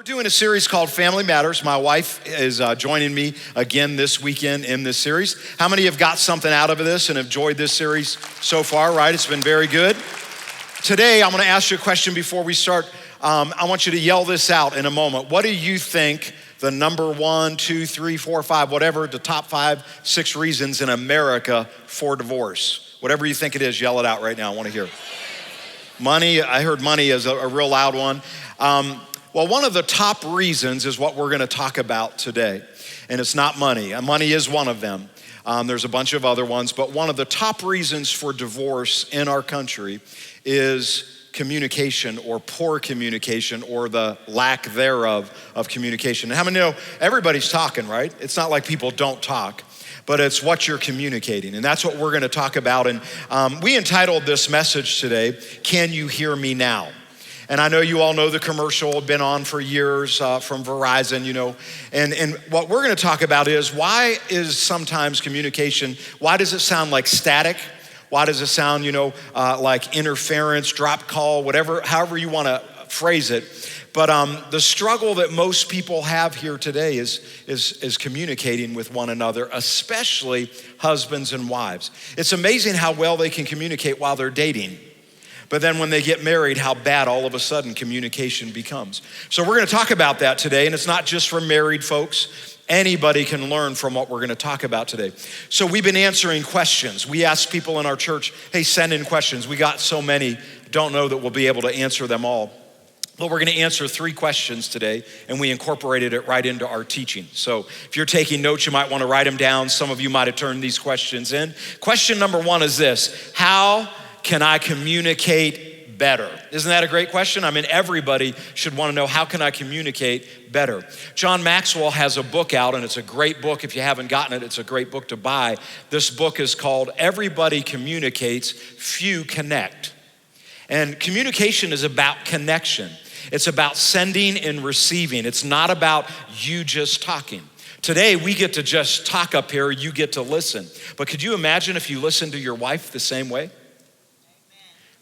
We're doing a series called Family Matters. My wife is joining me again this weekend in this series. How many have got something out of this and enjoyed this series so far, right? It's been very good. Today, I'm gonna ask you a question before we start. I want you to yell this out in a moment. What do you think the number 1, 2, 3, 4, 5, whatever, the top 5, 6 reasons in America for divorce? Whatever you think it is, yell it out right now. I wanna hear. Money, I heard money is a real loud one. Well, one of the top reasons is what we're gonna talk about today, and it's not money. Money is one of them. There's a bunch of other ones, but one of the top reasons for divorce in our country is communication or poor communication or the lack thereof of communication. And how many know everybody's talking, right? It's not like people don't talk, but it's what you're communicating. And that's what we're gonna talk about. And we entitled this message today, Can You Hear Me Now? And I know you all know the commercial, been on for years from Verizon, you know. And what we're gonna talk about is why is sometimes communication, why does it sound like static? Why does it sound, like interference, drop call, whatever, however you wanna phrase it. But the struggle that most people have here today is communicating with one another, especially husbands and wives. It's amazing how well they can communicate while they're dating. But then when they get married, how bad all of a sudden communication becomes. So we're gonna talk about that today, and it's not just for married folks. Anybody can learn from what we're gonna talk about today. So we've been answering questions. We asked people in our church, hey, send in questions. We got so many, don't know that we'll be able to answer them all. But we're gonna answer 3 questions today, and we incorporated it right into our teaching. So if you're taking notes, you might wanna write them down. Some of you might have turned these questions in. Question number 1 is this: how can I communicate better? Isn't that a great question? I mean, everybody should wanna know, how can I communicate better? John Maxwell has a book out, and it's a great book. If you haven't gotten it, it's a great book to buy. This book is called Everybody Communicates, Few Connect. And communication is about connection. It's about sending and receiving. It's not about you just talking. Today, we get to just talk up here, you get to listen. But could you imagine if you listened to your wife the same way?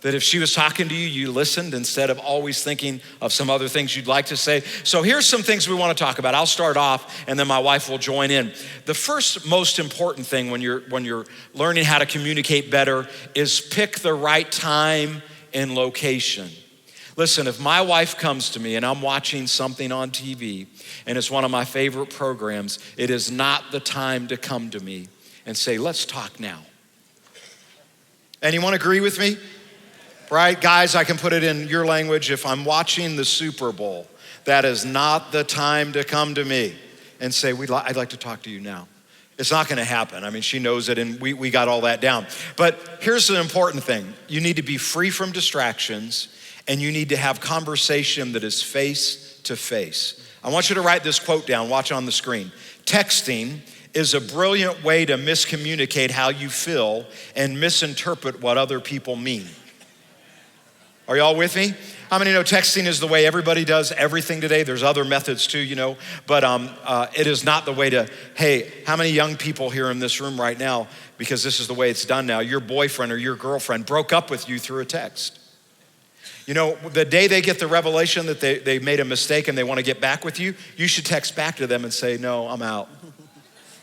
That if she was talking to you, you listened instead of always thinking of some other things you'd like to say. So here's some things we wanna talk about. I'll start off and then my wife will join in. The first most important thing when you're learning how to communicate better is pick the right time and location. Listen, if my wife comes to me and I'm watching something on TV and it's one of my favorite programs, it is not the time to come to me and say, let's talk now. Anyone agree with me? Right, guys, I can put it in your language. If I'm watching the Super Bowl, that is not the time to come to me and say, I'd like to talk to you now. It's not gonna happen. I mean, she knows it and we got all that down. But here's the important thing. You need to be free from distractions and you need to have conversation that is face to face. I want you to write this quote down, watch on the screen. Texting is a brilliant way to miscommunicate how you feel and misinterpret what other people mean. Are y'all with me? How many know texting is the way everybody does everything today? There's other methods too, but it is not the way to, hey, how many young people here in this room right now, because this is the way it's done now, your boyfriend or your girlfriend broke up with you through a text. The day they get the revelation that they made a mistake and they wanna get back with you, you should text back to them and say, no, I'm out.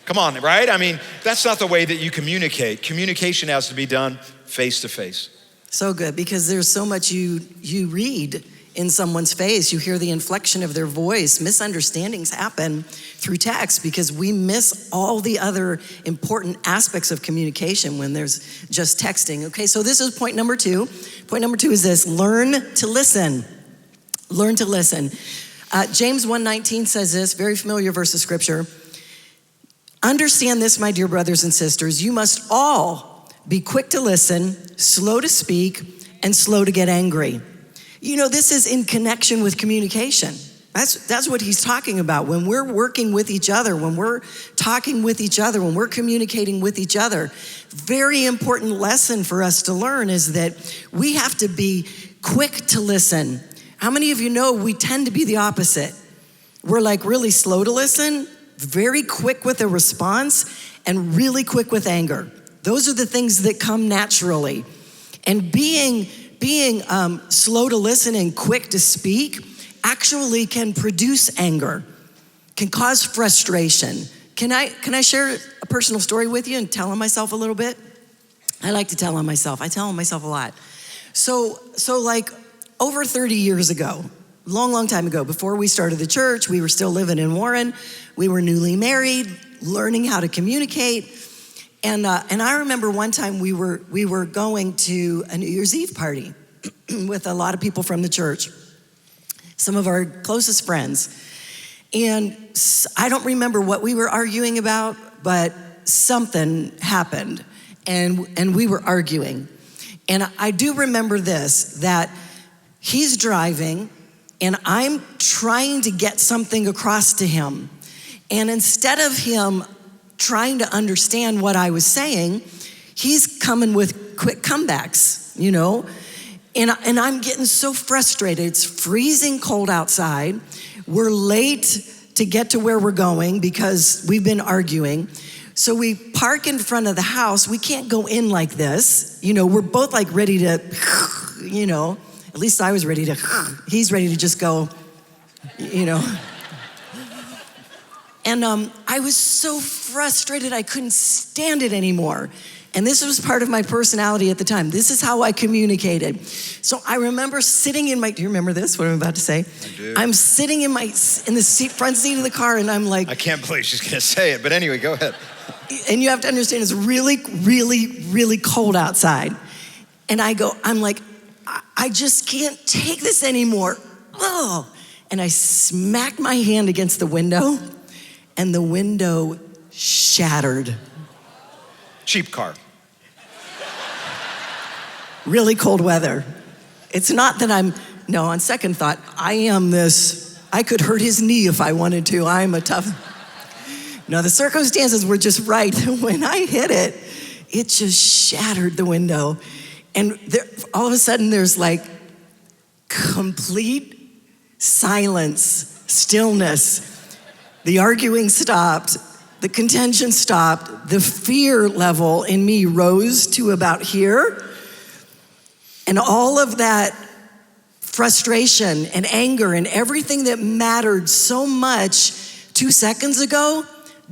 Come on, right? I mean, that's not the way that you communicate. Communication has to be done face to face. So good, because there's so much you read in someone's face. You hear the inflection of their voice. Misunderstandings happen through text because we miss all the other important aspects of communication when there's just texting. Okay, so this is point number 2. Point number 2 is this: learn to listen. Learn to listen. James 1:19 says this, very familiar verse of scripture. Understand this, my dear brothers and sisters, you must all be quick to listen, slow to speak, and slow to get angry. This is in connection with communication. That's what he's talking about. When we're working with each other, when we're talking with each other, when we're communicating with each other, very important lesson for us to learn is that we have to be quick to listen. How many of you know we tend to be the opposite? We're like really slow to listen, very quick with a response, and really quick with anger. Those are the things that come naturally. And being slow to listen and quick to speak actually can produce anger, can cause frustration. Can I share a personal story with you and tell on myself a little bit? I like to tell on myself. I tell on myself a lot. So like over 30 years ago, long time ago, before we started the church, we were still living in Warren. We were newly married, learning how to communicate. And I remember one time we were going to a New Year's Eve party with a lot of people from the church, some of our closest friends. And I don't remember what we were arguing about, but something happened, and we were arguing. And I do remember this, that he's driving, and I'm trying to get something across to him. And instead of him trying to understand what I was saying, he's coming with quick comebacks, you know? And I'm getting so frustrated. It's freezing cold outside. We're late to get to where we're going because we've been arguing. So we park in front of the house. We can't go in like this. You know, we're both like ready to, you know, at least I was ready to, he's ready to just go, you know. And I was so frustrated, I couldn't stand it anymore. And this was part of my personality at the time. This is how I communicated. So I remember sitting in my, do you remember this, what I'm about to say? I do. I'm sitting in the front seat of the car, and I'm like. I can't believe she's gonna say it, but anyway, go ahead. And you have to understand, it's really, really, really cold outside. And I'm like, I just can't take this anymore. Oh. And I smacked my hand against the window, and the window shattered. Cheap car. Really cold weather. It's not that no, on second thought, I could hurt his knee if I wanted to. I'm a tough. No, the circumstances were just right. When I hit it, it just shattered the window. And all of a sudden, there's like complete silence, stillness. The arguing stopped. The contention stopped. The fear level in me rose to about here. And all of that frustration and anger and everything that mattered so much 2 seconds ago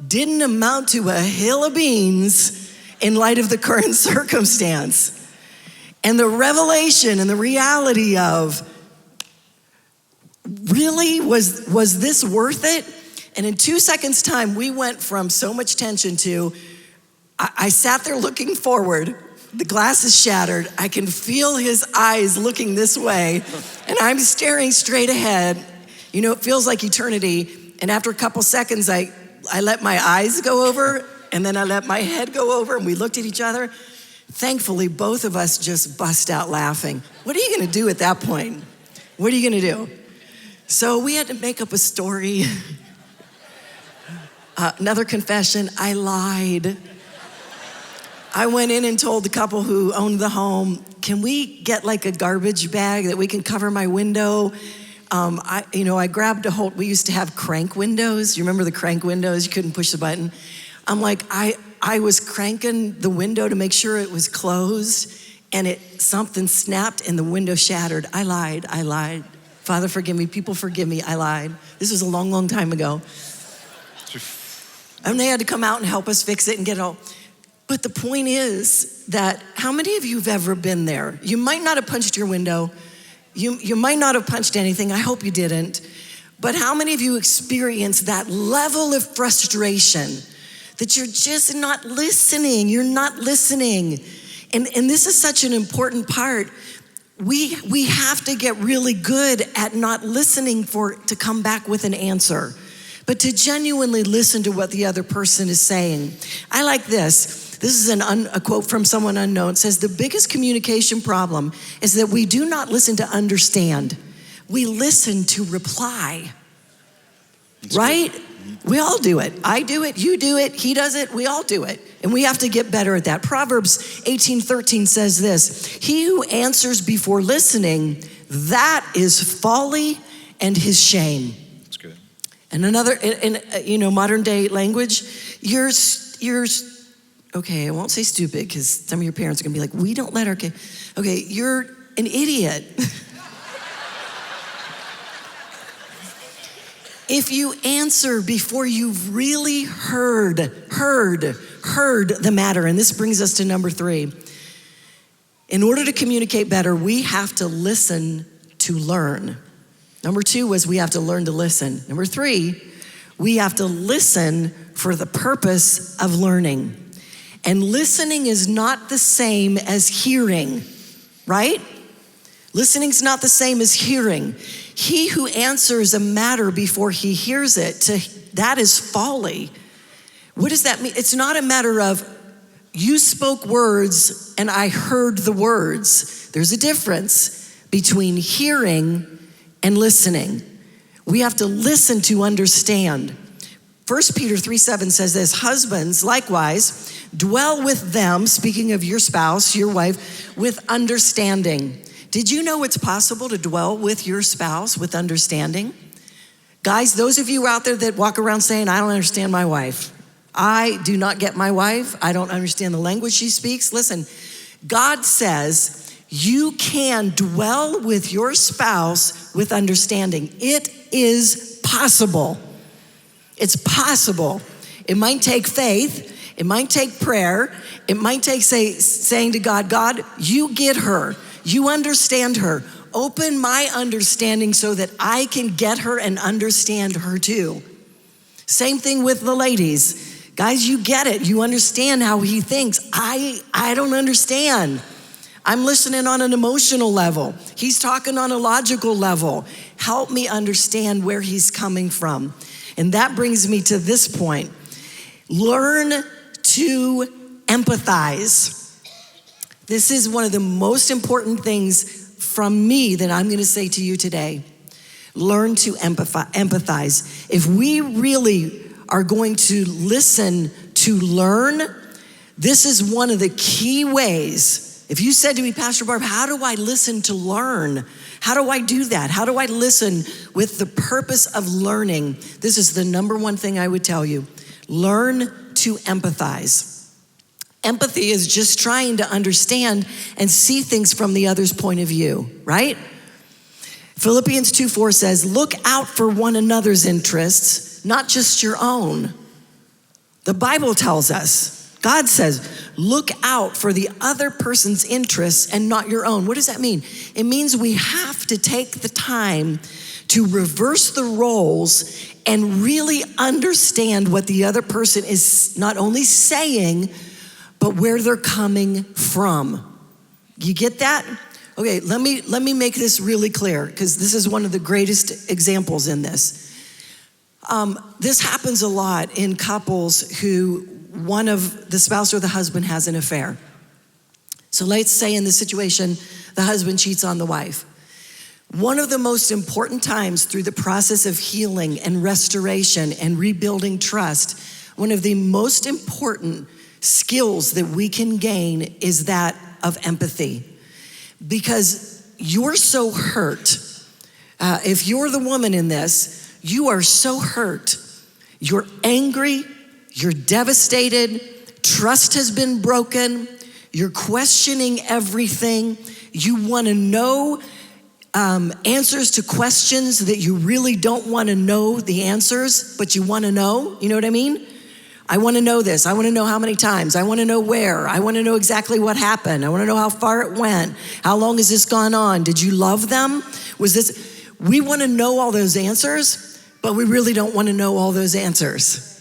didn't amount to a hill of beans in light of the current circumstance. And the revelation and the reality of, really, was this worth it? And in 2 seconds' time, we went from so much tension to, I sat there looking forward. The glass is shattered. I can feel his eyes looking this way, and I'm staring straight ahead. You know, it feels like eternity. And after a couple seconds, I let my eyes go over, and then I let my head go over, and we looked at each other. Thankfully, both of us just bust out laughing. What are you gonna do at that point? What are you gonna do? So we had to make up a story. Another confession, I lied. I went in and told the couple who owned the home, can we get like a garbage bag that we can cover my window? I grabbed we used to have crank windows. You remember the crank windows? You couldn't push the button. I'm like, I was cranking the window to make sure it was closed, and something snapped and the window shattered. I lied. Father, forgive me. People, forgive me. I lied. This was a long, long time ago. And they had to come out and help us fix it and get it all. But the point is that how many of you have ever been there? You might not have punched your window. You might not have punched anything. I hope you didn't. But how many of you experienced that level of frustration that you're just not listening? You're not listening. And this is such an important part. We have to get really good at not listening to come back with an answer, but to genuinely listen to what the other person is saying. I like this. This is a quote from someone unknown. It says, the biggest communication problem is that we do not listen to understand. We listen to reply. That's right? Good. We all do it. I do it, you do it, he does it, we all do it. And we have to get better at that. Proverbs 18:13 says this, he who answers before listening, that is folly and his shame. That's good. And another, in modern day language, you're okay, I won't say stupid because some of your parents are gonna be like, we don't let our kids, okay, you're an idiot. If you answer before you've really heard the matter, and this brings us to number 3. In order to communicate better, we have to listen to learn. Number 2 was we have to learn to listen. Number 3, we have to listen for the purpose of learning. And listening is not the same as hearing, right? Listening's not the same as hearing. He who answers a matter before he hears it, that is folly. What does that mean? It's not a matter of you spoke words and I heard the words. There's a difference between hearing and listening. We have to listen to understand. 1 Peter 3:7 says this, husbands, likewise, dwell with them, speaking of your spouse, your wife, with understanding. Did you know it's possible to dwell with your spouse with understanding? Guys, those of you out there that walk around saying, I don't understand my wife. I do not get my wife. I don't understand the language she speaks. Listen, God says you can dwell with your spouse with understanding. It is possible. It's possible. It might take faith. It might take prayer. It might take saying to God, God, you get her. You understand her. Open my understanding so that I can get her and understand her too. Same thing with the ladies. Guys, you get it. You understand how he thinks. I don't understand. I'm listening on an emotional level. He's talking on a logical level. Help me understand where he's coming from. And that brings me to this point. Learn to empathize. This is one of the most important things from me that I'm going to say to you today. Learn to empathize. If we really are going to listen to learn, this is one of the key ways. If you said to me, Pastor Barb, how do I listen to learn? How do I do that? How do I listen with the purpose of learning? This is the number one thing I would tell you. Learn to empathize. Empathy is just trying to understand and see things from the other's point of view, right? Philippians 2:4 says, look out for one another's interests, not just your own. The Bible tells us, God says, look out for the other person's interests and not your own. What does that mean? It means we have to take the time to reverse the roles and really understand what the other person is not only saying, but where they're coming from. You get that? Okay, let me make this really clear, because this is one of the greatest examples in this. This happens a lot in couples who one of the spouse or the husband has an affair. So let's say in this situation, the husband cheats on the wife. One of the most important times through the process of healing and restoration and rebuilding trust, one of the most important skills that we can gain is that of empathy. Because you're so hurt. If you're the woman in this, you are so hurt. You're angry, you're devastated, trust has been broken, you're questioning everything. You wanna know answers to questions that you really don't wanna know the answers, but you wanna know, you know what I mean? I wanna know this, I wanna know how many times, I wanna know where, I wanna know exactly what happened, I wanna know how far it went, how long has this gone on, did you love them? We wanna know all those answers, but we really don't wanna know all those answers.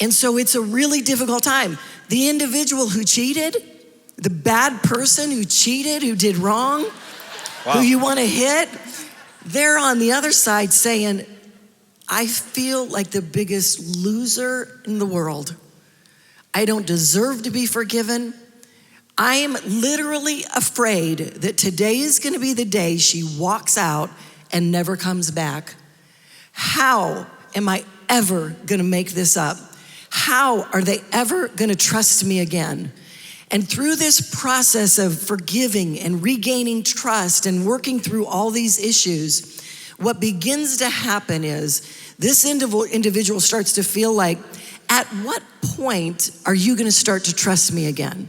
And so it's a really difficult time. The individual who cheated, the bad person who cheated, who did wrong, who you wanna hit, they're on the other side saying, I feel like the biggest loser in the world. I don't deserve to be forgiven. I am literally afraid that today is gonna be the day she walks out and never comes back. How am I ever gonna make this up? How are they ever gonna trust me again? And through this process of forgiving and regaining trust and working through all these issues, what begins to happen is this individual starts to feel like, at what point are you gonna start to trust me again?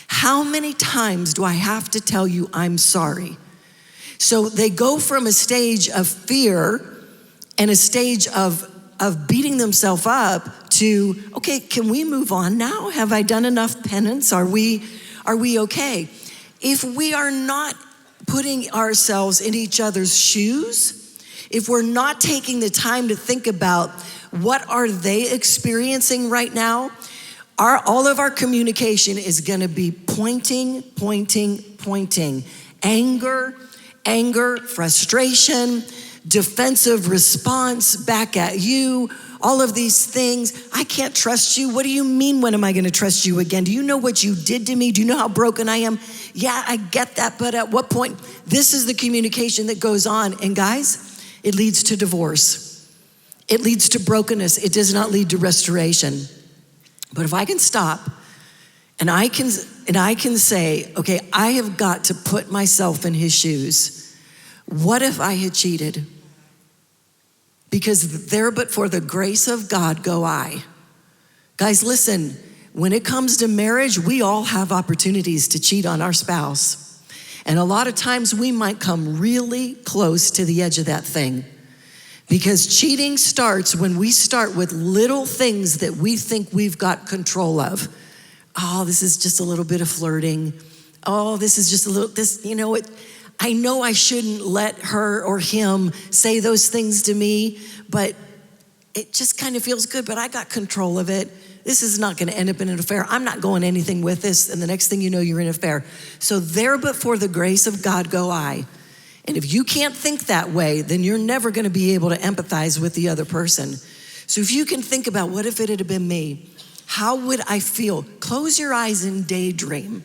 How many times do I have to tell you I'm sorry? So they go from a stage of fear and a stage of beating themselves up to, okay, can we move on now? Have I done enough penance? Are we okay? If we are not putting ourselves in each other's shoes, if we're not taking the time to think about what are they experiencing right now, all of our communication is gonna be pointing. Anger, frustration, defensive response back at you, all of these things. I can't trust you. What do you mean, when am I gonna trust you again? Do you know what you did to me? Do you know how broken I am? Yeah, I get that, but at what point? This is the communication that goes on. And guys, it leads to divorce. It leads to brokenness. It does not lead to restoration. But if I can stop and I can say, okay, I have got to put myself in his shoes. What if I had cheated? Because there but for the grace of God go I. Guys, listen, when it comes to marriage, we all have opportunities to cheat on our spouse. And a lot of times we might come really close to the edge of that thing. Because cheating starts when we start with little things that we think we've got control of. Oh, this is just a little bit of flirting. Oh, this is just a little, I know I shouldn't let her or him say those things to me, but it just kind of feels good, but I got control of it. This is not gonna end up in an affair. I'm not going anything with this, and the next thing you know, you're in an affair. So there but for the grace of God go I. And if you can't think that way, then you're never gonna be able to empathize with the other person. So if you can think about, what if it had been me? How would I feel? Close your eyes and daydream.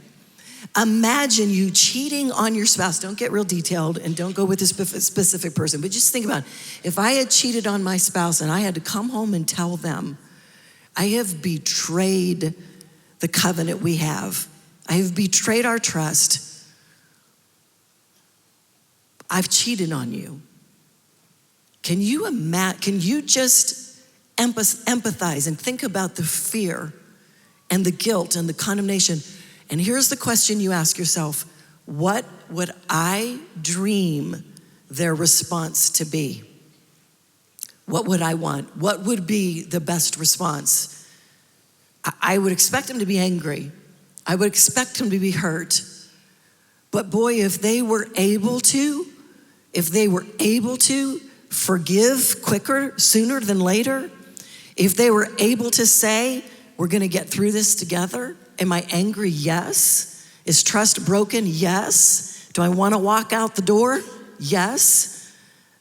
Imagine you cheating on your spouse. Don't get real detailed and don't go with a specific person, but just think about, if I had cheated on my spouse and I had to come home and tell them, I have betrayed the covenant we have. I have betrayed our trust. I've cheated on you. Can you just empathize and think about the fear and the guilt and the condemnation? And here's the question you ask yourself: what would I dream their response to be? What would I want? What would be the best response? I would expect them to be angry. I would expect them to be hurt. But boy, if they were able to forgive quicker, sooner than later, if they were able to say, we're gonna get through this together. Am I angry? Yes. Is trust broken? Yes. Do I wanna walk out the door? Yes.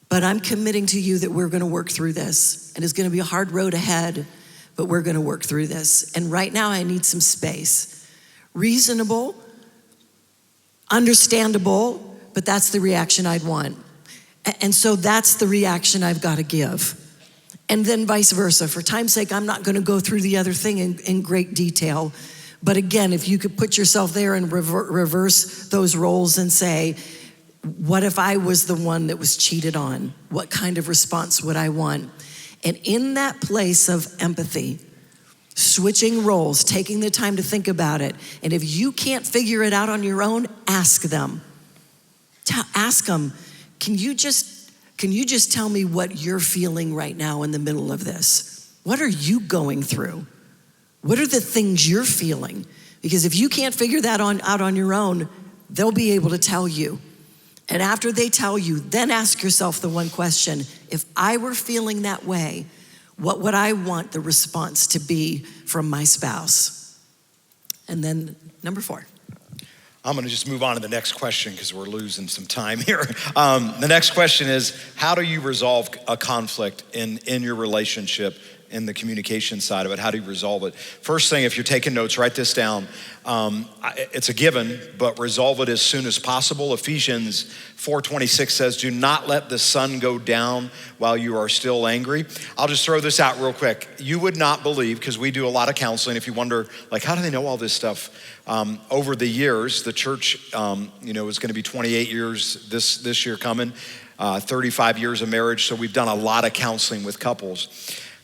But I'm committing to you that we're gonna work through this. And it's gonna be a hard road ahead, but we're gonna work through this. And right now I need some space. Reasonable, understandable, but that's the reaction I'd want. And so that's the reaction I've gotta give. And then vice versa. For time's sake, I'm not gonna go through the other thing in great detail. But again, if you could put yourself there and reverse those roles and say, what if I was the one that was cheated on? What kind of response would I want? And in that place of empathy, switching roles, taking the time to think about it, and if you can't figure it out on your own, ask them. Ask them, can you just tell me what you're feeling right now in the middle of this? What are you going through? What are the things you're feeling? Because if you can't figure that out on your own, they'll be able to tell you. And after they tell you, then ask yourself the one question: if I were feeling that way, what would I want the response to be from my spouse? And then number 4. I'm gonna just move on to the next question because we're losing some time here. The next question is, how do you resolve a conflict in your relationship, in the communication side of it? How do you resolve it? First thing, if you're taking notes, write this down. It's a given, but resolve it as soon as possible. Ephesians 4:26 says, do not let the sun go down while you are still angry. I'll just throw this out real quick. You would not believe, because we do a lot of counseling, if you wonder, like, how do they know all this stuff? Over the years, the church, is gonna be 28 years this year coming, 35 years of marriage. So we've done a lot of counseling with couples.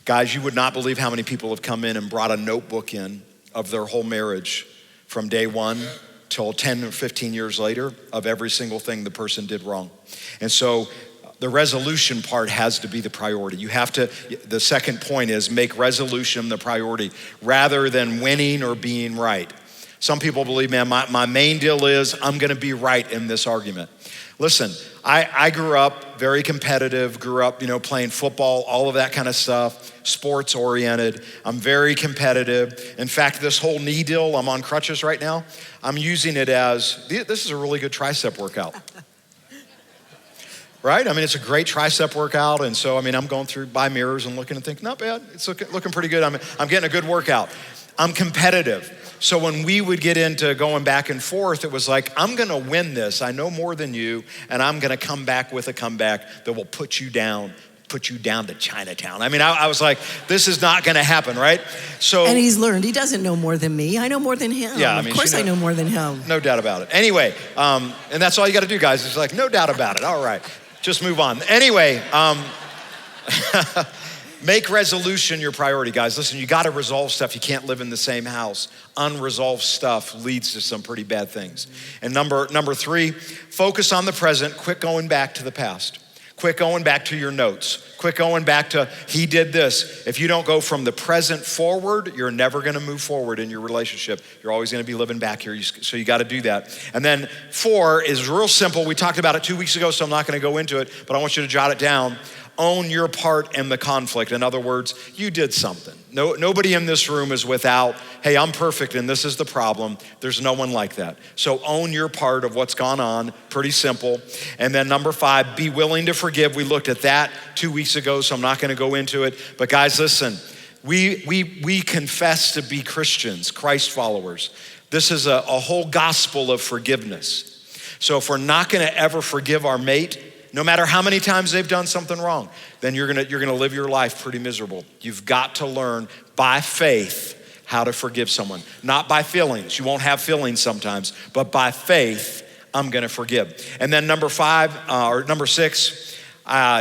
Guys, you would not believe how many people have come in and brought a notebook in of their whole marriage from day one till 10 or 15 years later of every single thing the person did wrong. And so the resolution part has to be the priority. You have to, the second point is make resolution the priority rather than winning or being right. Some people believe, man, my main deal is I'm gonna be right in this argument. Listen, I grew up very competitive, grew up, playing football, all of that kind of stuff, sports oriented. I'm very competitive. In fact, this whole knee deal, I'm on crutches right now. I'm using it as, this is a really good tricep workout. Right? I mean, it's a great tricep workout. And so, I'm going through by mirrors and looking and thinking, not bad. It's looking pretty good. I'm getting a good workout. I'm competitive. So when we would get into going back and forth, it was like, I'm gonna win this. I know more than you, and I'm gonna come back with a comeback that will put you down to Chinatown. I was like, this is not gonna happen, right? So, and he's learned, he doesn't know more than me. I know more than him. Yeah, of course I know more than him. No doubt about it. Anyway, and that's all you gotta do, guys. It's like, no doubt about it. All right, just move on. Anyway, make resolution your priority, guys. Listen, you gotta resolve stuff. You can't live in the same house. Unresolved stuff leads to some pretty bad things. And number 3, focus on the present. Quit going back to the past. Quit going back to your notes. Quit going back to, he did this. If you don't go from the present forward, you're never gonna move forward in your relationship. You're always gonna be living back here, so you gotta do that. And then 4 is real simple. We talked about it 2 weeks ago, so I'm not gonna go into it, but I want you to jot it down. Own your part in the conflict. In other words, you did something. Nobody in this room is without, hey, I'm perfect and this is the problem. There's no one like that. So own your part of what's gone on, pretty simple. And then number 5, be willing to forgive. We looked at that 2 weeks ago, so I'm not gonna go into it. But guys, listen, we confess to be Christians, Christ followers. This is a whole gospel of forgiveness. So if we're not gonna ever forgive our mate, no matter how many times they've done something wrong, then you're gonna live your life pretty miserable. You've got to learn by faith how to forgive someone, not by feelings. You won't have feelings sometimes, but by faith, I'm gonna forgive. And then number 6,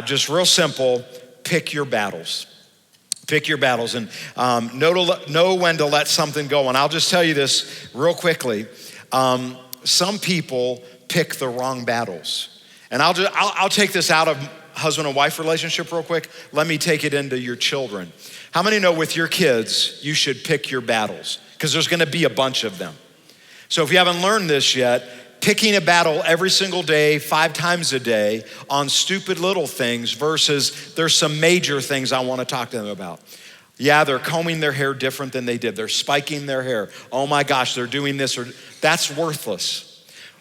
just real simple, pick your battles. Pick your battles and know when to let something go. And I'll just tell you this real quickly. Some people pick the wrong battles. And I'll take this out of husband and wife relationship real quick. Let me take it into your children. How many know with your kids, you should pick your battles? Because there's gonna be a bunch of them. So if you haven't learned this yet, picking a battle every single day, 5 times a day on stupid little things versus there's some major things I wanna talk to them about. Yeah, they're combing their hair different than they did. They're spiking their hair. Oh my gosh, they're doing this, or that's worthless.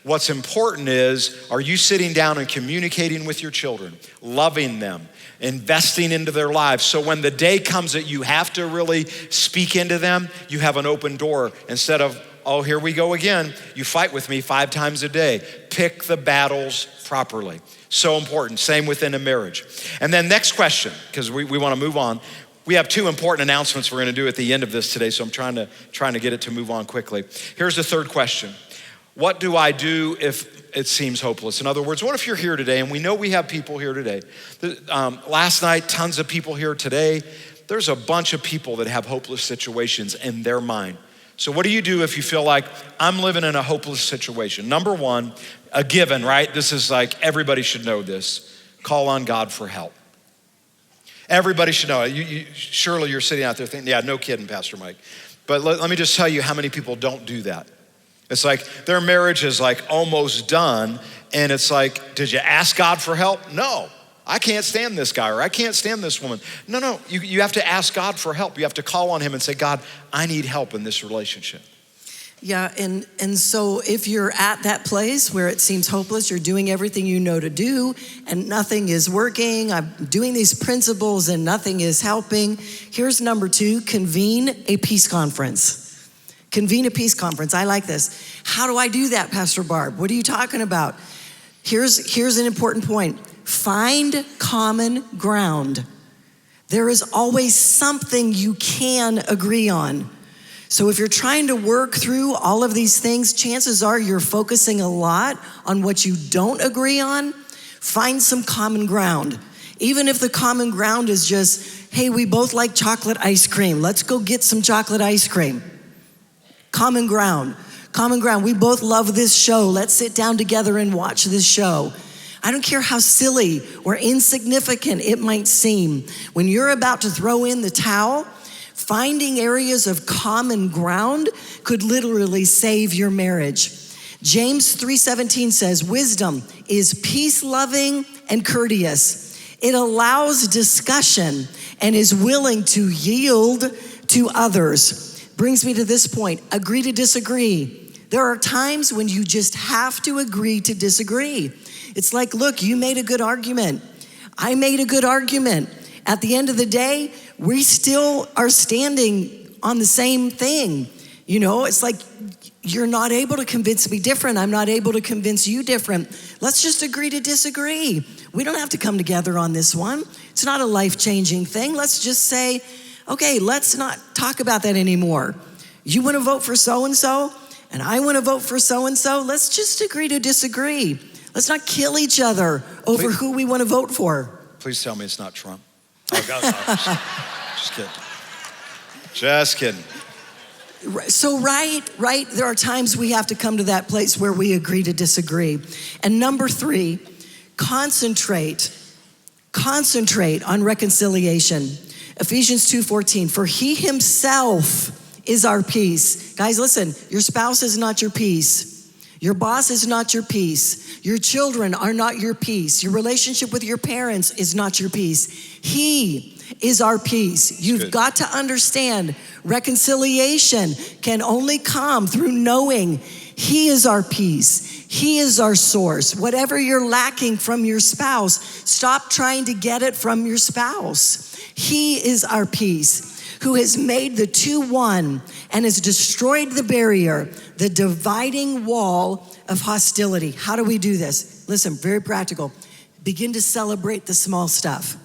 What's important is, are you sitting down and communicating with your children, loving them, investing into their lives? So when the day comes that you have to really speak into them, you have an open door instead of, oh, here we go again. You fight with me 5 times a day. Pick the battles properly. So important, same within a marriage. And then next question, because we wanna move on. We have 2 important announcements we're gonna do at the end of this today, so I'm trying to get it to move on quickly. Here's the third question. What do I do if it seems hopeless? In other words, what if you're here today, and we know we have people here today. Last night, tons of people here today. There's a bunch of people that have hopeless situations in their mind. So what do you do if you feel like I'm living in a hopeless situation? Number 1, a given, right? This is like, everybody should know this. Call on God for help. Everybody should know it. Surely you're sitting out there thinking, yeah, no kidding, Pastor Mike. But let me just tell you how many people don't do that. It's like their marriage is like almost done, and it's like, did you ask God for help? No, I can't stand this guy, or I can't stand this woman. No, you have to ask God for help. You have to call on him and say, God, I need help in this relationship. Yeah, and so if you're at that place where it seems hopeless, you're doing everything you know to do, and nothing is working, I'm doing these principles and nothing is helping, here's number 2, convene a peace conference. Convene a peace conference. I like this. How do I do that, Pastor Barb? What are you talking about? Here's an important point. Find common ground. There is always something you can agree on. So if you're trying to work through all of these things, chances are you're focusing a lot on what you don't agree on. Find some common ground. Even if the common ground is just, hey, we both like chocolate ice cream. Let's go get some chocolate ice cream. Common ground. We both love this show. Let's sit down together and watch this show. I don't care how silly or insignificant it might seem. When you're about to throw in the towel, finding areas of common ground could literally save your marriage. James 3:17 says, wisdom is peace-loving and courteous. It allows discussion and is willing to yield to others. Brings me to this point, agree to disagree. There are times when you just have to agree to disagree. It's like, look, you made a good argument. I made a good argument. At the end of the day, we still are standing on the same thing. You know, it's like you're not able to convince me different. I'm not able to convince you different. Let's just agree to disagree. We don't have to come together on this one. It's not a life-changing thing. Let's just say, okay, let's not talk about that anymore. You want to vote for so-and-so, and I want to vote for so-and-so. Let's just agree to disagree. Let's not kill each other over who we want to vote for. Please tell me it's not Trump. Oh, God, no, just kidding. Just kidding. So right, there are times we have to come to that place where we agree to disagree. And number 3, concentrate on reconciliation. Ephesians 2:14, for he himself is our peace. Guys, listen, your spouse is not your peace. Your boss is not your peace. Your children are not your peace. Your relationship with your parents is not your peace. He is our peace. You've got to understand reconciliation can only come through knowing he is our peace. He is our source. Whatever you're lacking from your spouse, stop trying to get it from your spouse. He is our peace, who has made the two one and has destroyed the barrier, the dividing wall of hostility. How do we do this? Listen, very practical. Begin to celebrate the small stuff.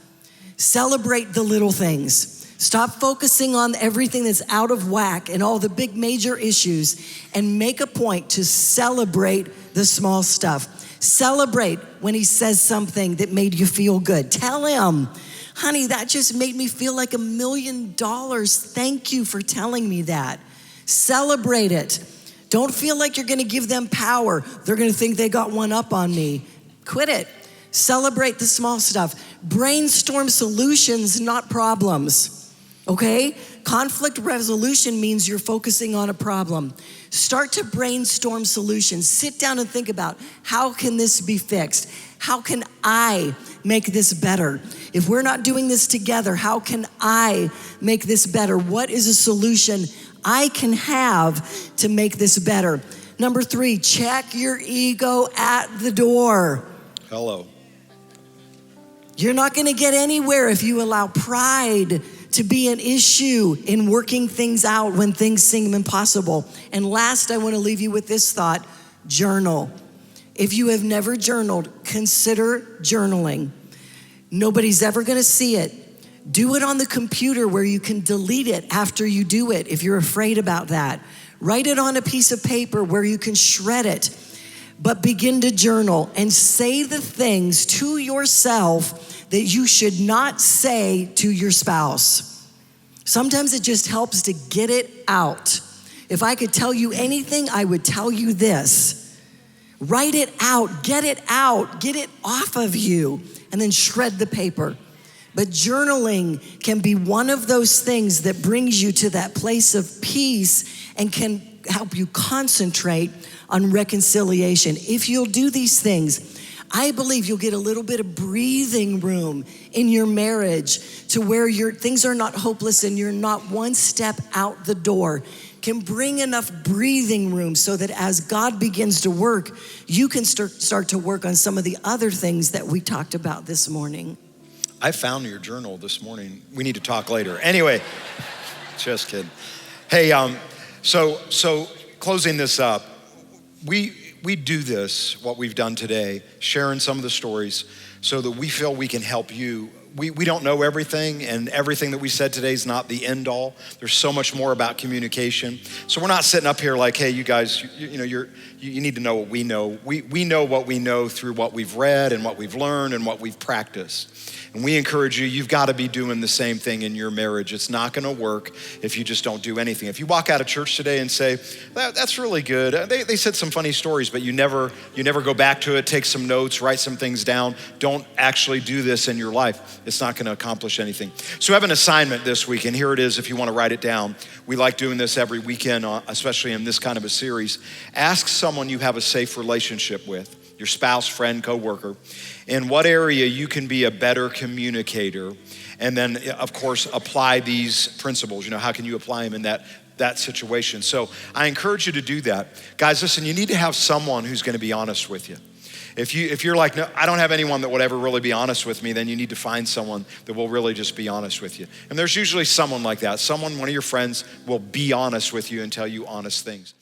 Celebrate the little things. Stop focusing on everything that's out of whack and all the big major issues, and make a point to celebrate the small stuff. Celebrate when he says something that made you feel good. Tell him, honey, that just made me feel like $1 million. Thank you for telling me that. Celebrate it. Don't feel like you're gonna give them power. They're gonna think they got one up on me. Quit it. Celebrate the small stuff. Brainstorm solutions, not problems. Okay? Conflict resolution means you're focusing on a problem. Start to brainstorm solutions. Sit down and think about, how can this be fixed? How can I make this better? If we're not doing this together, how can I make this better? What is a solution I can have to make this better? Number 3, check your ego at the door. Hello. You're not gonna get anywhere if you allow pride to be an issue in working things out when things seem impossible. And last, I wanna leave you with this thought: journal. If you have never journaled, consider journaling. Nobody's ever gonna see it. Do it on the computer where you can delete it after you do it if you're afraid about that. Write it on a piece of paper where you can shred it. But begin to journal and say the things to yourself that you should not say to your spouse. Sometimes it just helps to get it out. If I could tell you anything, I would tell you this. Write it out, get it off of you, and then shred the paper. But journaling can be one of those things that brings you to that place of peace and can help you concentrate on reconciliation. If you'll do these things, I believe you'll get a little bit of breathing room in your marriage to where things are not hopeless and you're not one step out the door. Can bring enough breathing room so that as God begins to work, you can start to work on some of the other things that we talked about this morning. I found your journal this morning. We need to talk later. Anyway, just kidding. Hey, so closing this up, we do this, what we've done today, sharing some of the stories so that we feel we can help you. We don't know everything, and everything that we said today is not the end all. There's so much more about communication. So we're not sitting up here like, hey, you guys, you need to know what we know. We know what we know through what we've read and what we've learned and what we've practiced. And we encourage you, you've got to be doing the same thing in your marriage. It's not going to work if you just don't do anything. If you walk out of church today and say, that's really good. They said some funny stories, but you never go back to it, take some notes, write some things down. Don't actually do this in your life. It's not going to accomplish anything. So I have an assignment this week, and here it is if you want to write it down. We like doing this every weekend, especially in this kind of a series. Ask someone you have a safe relationship with, your spouse, friend, coworker, in what area you can be a better communicator, and then of course apply these principles. How can you apply them in that situation? So I encourage you to do that. Guys, listen, you need to have someone who's going to be honest with you. If you're like, no, I don't have anyone that would ever really be honest with me, then you need to find someone that will really just be honest with you. And there's usually someone like that. One of your friends will be honest with you and tell you honest things.